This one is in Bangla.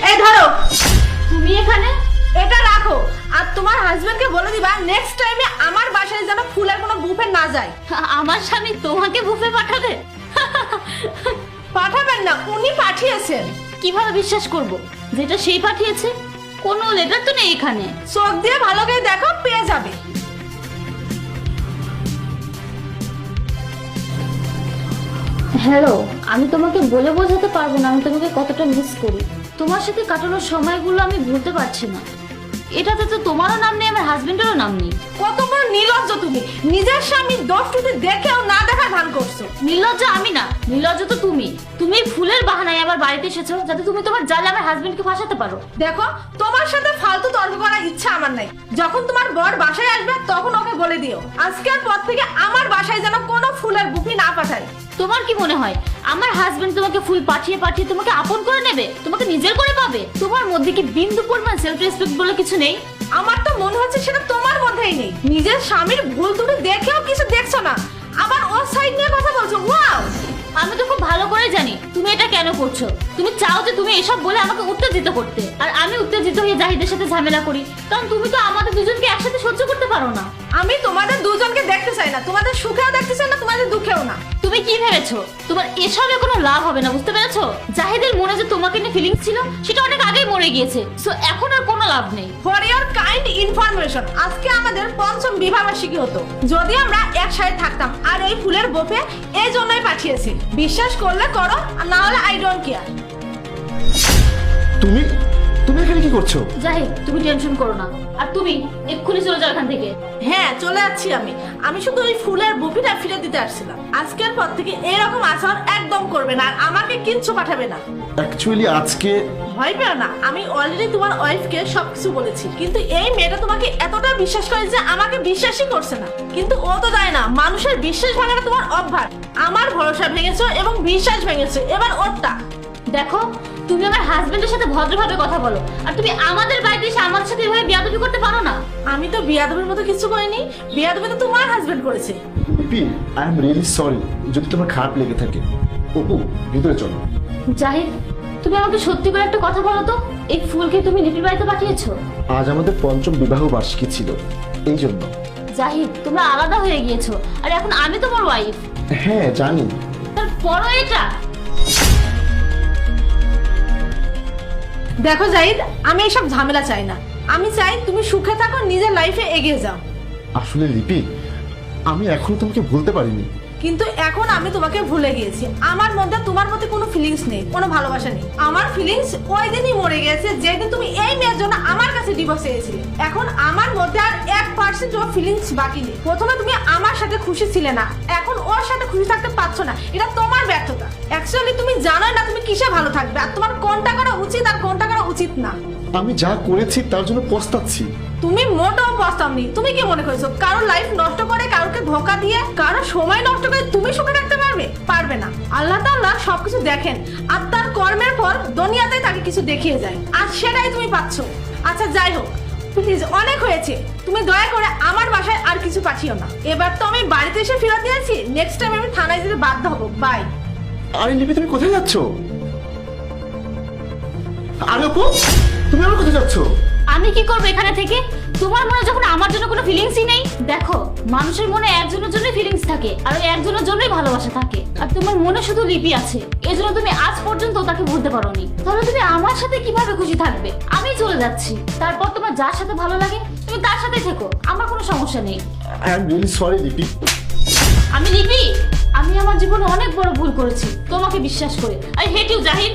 এই ধরো, তুমি এখানে এটা রাখো আর তোমার হাজবেন্ডকে বলে দিবা নেক্সট টাইমে আমার বাসায় যেন ফুলের কোনো বুফে না যায়। আমার স্বামী তোমাকে বুফে পাঠাবে? পাঠাবেন না, উনি পাঠিয়েছেন। কিভাবে বিশ্বাস করব যেটা সেই পাঠিয়েছে? কোনো লেটার তো নেই এখানে। চোখ দিয়ে ভালো করে দেখো, পেয়ে যাবে। হ্যালো, আমি তোমাকে বলে বোঝাতে পারবো না আমি তোমাকে কতটা মিস করি। তোমার সাথে কাটানোর সময়গুলো আমি ভুলতে পারছি না। এটাতে তো তোমারও নাম নেই, আমার হাজবেন্ডেরও নাম নেই। কত বড় নির্লজ্জ তুমি, নিজের স্বামীর দোষ টুটি দেখেও না দেখা ধান করছো। নির্লজ্জ আমি না, নির্লজ্জ তো তুমি। তুমি ফুলের বাহানায় আমার বাড়িতে এসেছো যাতে তুমি তোমার জালে আমার হাজবেন্ডকে ফাঁসাতে পারো। দেখো, তোমার সাথে ফালতু তর্ক করার ইচ্ছা আমার নাই। যখন তোমার বর বাসায় আসবে তখন ওকে বলে দিও আজকের পর থেকে আমার বাসায় যেন কোনো ফুলের বুফে না পাঠায়। তোমার কি মনে হয় আমার হাজবেন্ড তোমাকে ফুল পাঠিয়ে পাঠিয়ে তোমাকে আপন করে নেবে, তোমাকে নিজের করে পাবে? তোমার মধ্যে কি বিন্দু পরিমাণ সেলফ রেসপেক্ট বলে কিছু নেই? আমার তো মনে হচ্ছে সেটা তোমার মধ্যেই নেই। নিজের স্বামীর ভুল ত্রুটি দেখেও কিছু দেখছো না, আবার ওর সাইড নিয়ে কথা বলছো। ওয়াও, আমি তো খুব ভালো করে জানি তুমি এটা কেন করছো। তুমি চাও যে তুমি এসব বলে আমাকে উত্তেজিত করতে, আর আমি উত্তেজিত হয়ে জাহিদের সাথে ঝামেলা করি, কারণ তুমি তো আমাদের দুজনকে একসাথে সহ্য করতে পারো না। আমি তোমাদের দুজনকে দেখতে চাই না, তোমাদের সুখেও দেখতে চাই না, তোমাদের দুঃখেও না। তুমি কি ভেবেছো তোমার এসবে কোনো লাভ হবে না, বুঝতে পেরেছো? জাহিদের মনে যে তোমাকে নিয়ে ফিলিংস ছিল সেটা অনেক আগেই মরে গিয়েছে, সো এখন আর কোনো লাভ নেই। ফর ইওর কাইন্ড ইনফরমেশন, আজকে আমাদের পঞ্চম বিবাহবার্ষিকী হতো। যদি আমরা একসাথে থাকতাম, আর এই ফুলের বুফে এই জন্যই পাঠিয়েছি। বিশ্বাস করলে করো, আর না হলে আই ডোন্ট কেয়ার। তুমি তুমি এখানে কি করছো? জাহিদ, তুমি টেনশন করো না, আর তুমি এক্ষুনি চলে যাও এখান থেকে। হ্যাঁ, চলে যাচ্ছি আমি শুধু ওই ফুলের বুফিটা ফিরে দিতে আসছিলাম। আজকের পর থেকে এরকম আচরণ একদম করবে না, আর আমাকে কিচ্ছু পাঠাবে না। অ্যাকচুয়ালি আজকে ভয় পেও না, আমি অলরেডি তোমার ওয়াইফকে সবকিছু বলেছি। কিন্তু এই মেয়েটা তোমাকে এতটা বিশ্বাস করে যে আমাকে বিশ্বাসই করছে না। কিন্তু ও তো জানে না মানুষের বিশ্বাস ভাঙাটা তোমার অভ্যাস। আমার ভরসা ভেঙেছো এবং বিশ্বাস ভেঙেছো, এবার ওরটা দেখো, তুমি আমার হাজবেন্ডের সাথে ভদ্রভাবে কথা বলো, আর তুমি আমাদের বাড়িতে এসে আমাদের সাথে এভাবে বিয়াদবি করতে পারো না। আমি তো বিয়াদবির মতো কিছু করিনি, বিয়াদবি তো তোমার হাজবেন্ড করেছে। লিপি, আই এম রিয়েলি সরি যদি তোমার খারাপ লেগে থাকে। অপু, ভিতরে চলো। জাহিদ, তুমি আমাকে সত্যি করে একটা কথা বলো তো, এই ফুলকে তুমি লিপির বাড়িতে পাঠিয়েছো? আজ আমাদের পঞ্চম বিবাহ বার্ষিকী ছিল, এই জন্য। জাহিদ, তোমরা আলাদা হয়ে গিয়েছো, আর এখন আমি তোমার ওয়াইফ। হ্যাঁ জানি। তারপরও এটা। দেখো জাহিদ, আমি এইসব ঝামেলা চাই না। আমি চাই তুমি সুখে থাকো, নিজের লাইফে এগিয়ে যাও। আসলে লিপি, আমি এখনো তোমাকে ভুলতে পারিনি। কিন্তু এখন আমি তোমাকে ভুলে গিয়েছি। আমার মধ্যে তোমার প্রতি কোনো ফিলিংস নেই, কোনো ভালোবাসা নেই। আমার ফিলিংস ওই দিনই মরে গেছে যেদিন তুমি এই মেয়ের জন্য আমার কাছে ডিভোর্স চেয়েছিলে। এখন আমার মধ্যে আর 1% ফিলিংস বাকি নেই। প্রথমে তুমি আমার সাথে খুশি ছিলে না, এখন ওর সাথে খুশি থাকতে পারছো না, এটা তোমার ব্যর্থতা। অ্যাকচুয়ালি তুমি জানোই না তুমি কিসে ভালো থাকবে, আর তোমার কোনটা করা উচিত আর কোনটা করা উচিত না। আমি যা করেছি তার জন্য পস্তাচ্ছি। তুমি মোটেও পস্তাওনি। তুমি কি মনে করছো কারোর লাইফ নষ্ট করে, কারোকে ধোকা দিয়ে, কারোর সময় নষ্ট করে তুমি সুখে থাকতে পারবে? পারবে না। আল্লাহ তাআলা সবকিছু দেখেন, আর তার কর্মের পর দুনিয়াতে তাকে কিছু দেখিয়ে যায়, আর সেটাই তুমি পাচ্ছো। আচ্ছা যাই হোক, প্লিজ অনেক হয়েছে। তুমি দয়া করে আমার বাসায় আর কিছু পাঠিও না। এবার তো আমি বাড়িতে এসে ফেরত দিয়েছি, নেক্সট টাইম আমি থানায় যেতে বাধ্য হবো। বাই। আরে লিপি, তুমি কোথায় যাচ্ছ? আরে অপু, তুমি আমার কোথায় যাচ্ছ? আমি কি করবো এখানে থেকে? তোমার মনে যখন আমার জন্য কোনো ফিলিংসই নেই। দেখো, মানুষের মনে একজনের জন্যই ফিলিংস থাকে, আর ওই একজনের জন্যই ভালোবাসা থাকে। আর তোমার মনে শুধু লিপি আছে, এজন্য তুমি আজ পর্যন্ত তাকে ভুলতে পারোনি। তাহলে তুমি আমার সাথে কিভাবে খুশি থাকবে? আমি চলে যাচ্ছি, তারপর তোমার যার সাথে ভালো লাগে তুমি তার সাথে থেকো, আমার কোনো সমস্যা নেই। আই এম রিয়েলি সরি লিপি। আমি লিপি, আমি আমার জীবনে অনেক বড় ভুল করেছি তোমাকে বিশ্বাস করে। I hate you Zahid.